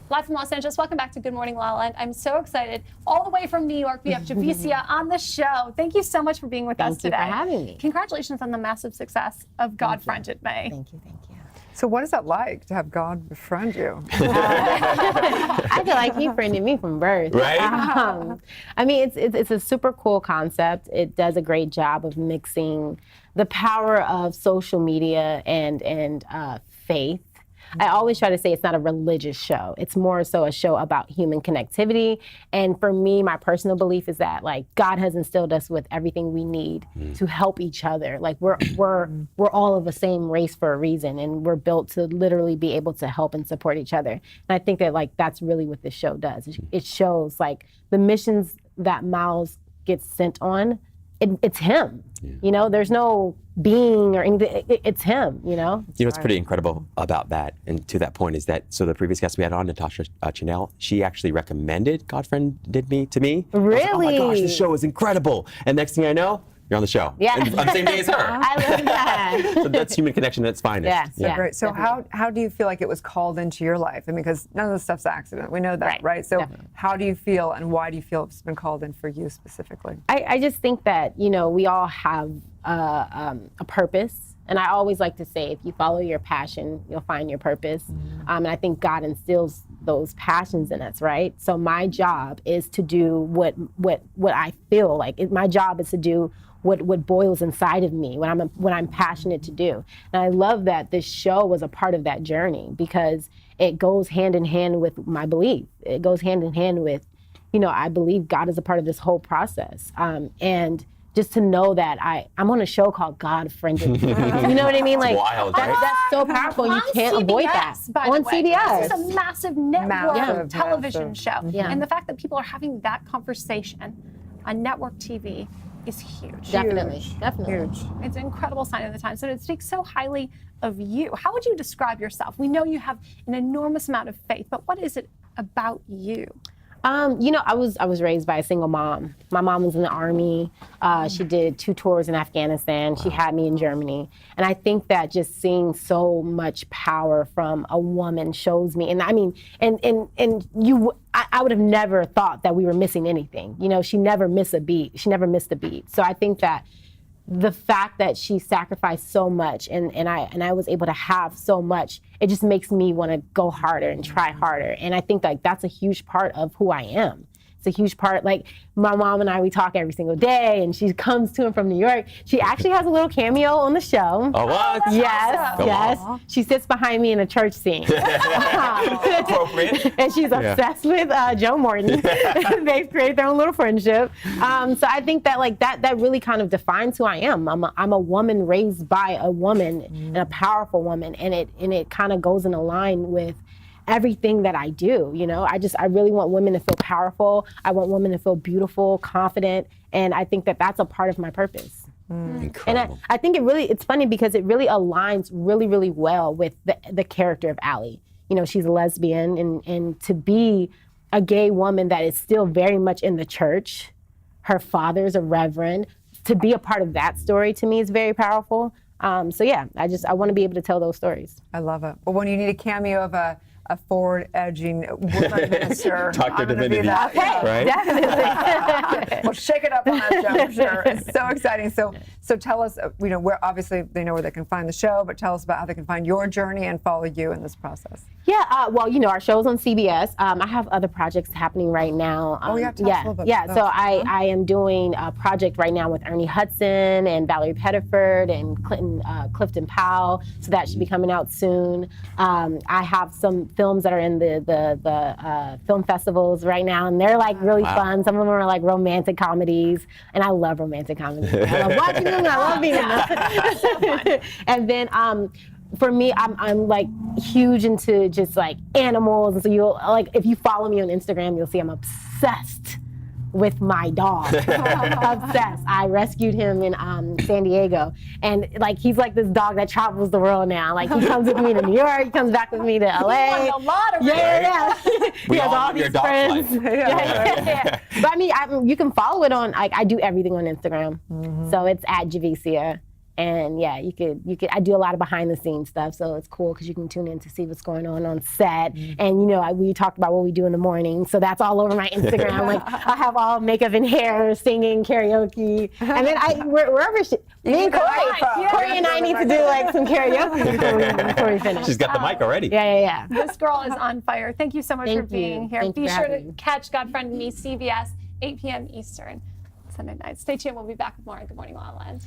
Live from Los Angeles. Welcome back to Good Morning LaLa. I'm so excited. All the way from New York, we have Javicia on the show. Thank you so much for being with us today. Thank you for having me. Congratulations on the massive success of God Friended Me. Thank you, thank you. So what is that like to have God befriend you? I feel like he friended me from birth. Right? I mean, it's a super cool concept. It does a great job of mixing the power of social media and faith. I always try to say it's not a religious show. It's more so a show about human connectivity. And for me, my personal belief is that like God has instilled us with everything we need to help each other. Like we're all of the same race for a reason, and we're built to literally be able to help and support each other. And I think that like that's really what this show does. It shows like the missions that Miles gets sent on. It's him. Yeah. You know, there's no being or anything. It's him, you know? You know what's pretty incredible about that, and to that point, is that, so the previous guest we had on, Natasha Chanel, she actually recommended God Friended Me to me. Really? I was like, oh my gosh, this show is incredible. And next thing I know, you're on the show. Yeah. And on the same day as her. I love that. So that's human connection at its finest. Yes, yeah. Great. So how do you feel like it was called into your life? I mean, because none of this stuff's accident. We know that, right? So definitely. How do you feel, and why do you feel it's been called in for you specifically? I just think that, you know, we all have a purpose. And I always like to say, if you follow your passion, you'll find your purpose. And I think God instills those passions in us, right? So my job is to do what I feel like. My job is to do what boils inside of me, what I'm passionate to do. And I love that this show was a part of that journey, because it goes hand in hand with my belief. It goes hand in hand with, you know, I believe God is a part of this whole process. And just to know that I'm on a show called God Friended Me. You know what I mean? Like, wild, right? That's so powerful. You can't CBS, avoid that. By On the way. CBS. This is a massive network television show. Yeah. And the fact that people are having that conversation on network TV is huge. Definitely. Huge. It's an incredible sign of the time. So to speak so highly of you, how would you describe yourself? We know you have an enormous amount of faith, but what is it about you? You know, I was raised by a single mom. My mom was in the Army. She did 2 tours in Afghanistan. She had me in Germany. And I think that just seeing so much power from a woman shows me. And I mean, I would have never thought that we were missing anything. You know, she never missed a beat. She never missed a beat. So I think that the fact that she sacrificed so much and I was able to have so much, it just makes me want to go harder and try harder. And I think like that's a huge part of who I am. It's a huge part. Like my mom and I, we talk every single day, and she comes to and from New York. She actually has a little cameo on the show. Oh, what? Yes, yes. Aww. She sits behind me in a church scene. Appropriate. And she's obsessed with Joe Morton. They've created their own little friendship. So I think that like that really kind of defines who I am. I'm a woman raised by a woman and a powerful woman, and it kind of goes in a line with everything that I do. You know, I really want women to feel powerful. I want women to feel beautiful, confident, and I think that that's a part of my purpose. Incredible. And I think it's funny because it really aligns really, really well with the character of Allie. You know, she's a lesbian, and to be a gay woman that is still very much in the church, her father's a reverend, to be a part of that story to me is very powerful. So yeah, I want to be able to tell those stories. I love it. Well, when you need a cameo of a forward-edging woman minister, Dr. I'm going to be Divinity. that. Okay, Right? definitely. Well, shake it up on that show for sure. It's so exciting. So tell us, you know, where obviously they know where they can find the show, but tell us about how they can find your journey and follow you in this process. Yeah, well, you know, our show's on CBS. I have other projects happening right now. Tell us a little bit about So those. I am doing a project right now with Ernie Hudson and Valerie Pettiford and Clifton Powell. So that should be coming out soon. I have some films that are in the film festivals right now, and they're like really fun. Some of them are like romantic comedies, and I love romantic comedies. I love watching them. I love being in them. And then for me, I'm like huge into just like animals, and so you'll like if you follow me on Instagram, you'll see I'm obsessed with my dog. Obsessed. I rescued him in San Diego, and like he's like this dog that travels the world now. Like he comes with me to New York, he comes back with me to LA. You won a lot of Yeah. We He has all all love your these dog friends. life. Yeah. But I mean, you can follow it on. Like I do everything on Instagram, so it's at Javicia. And yeah, you could. I do a lot of behind the scenes stuff, so it's cool because you can tune in to see what's going on set. And we talked about what we do in the morning, so that's all over my Instagram. Like I have all makeup and hair, singing, karaoke, and then wherever me and Corey and I need to do like some karaoke before we finish. She's got the mic already. Yeah. This girl is on fire. Thank you so much Thank for being you. here. Thank you Be for sure to having me. catch Godfriend and Me, CBS, 8 p.m. Eastern, Sunday night. Stay tuned. We'll be back with more on Good Morning La La Land.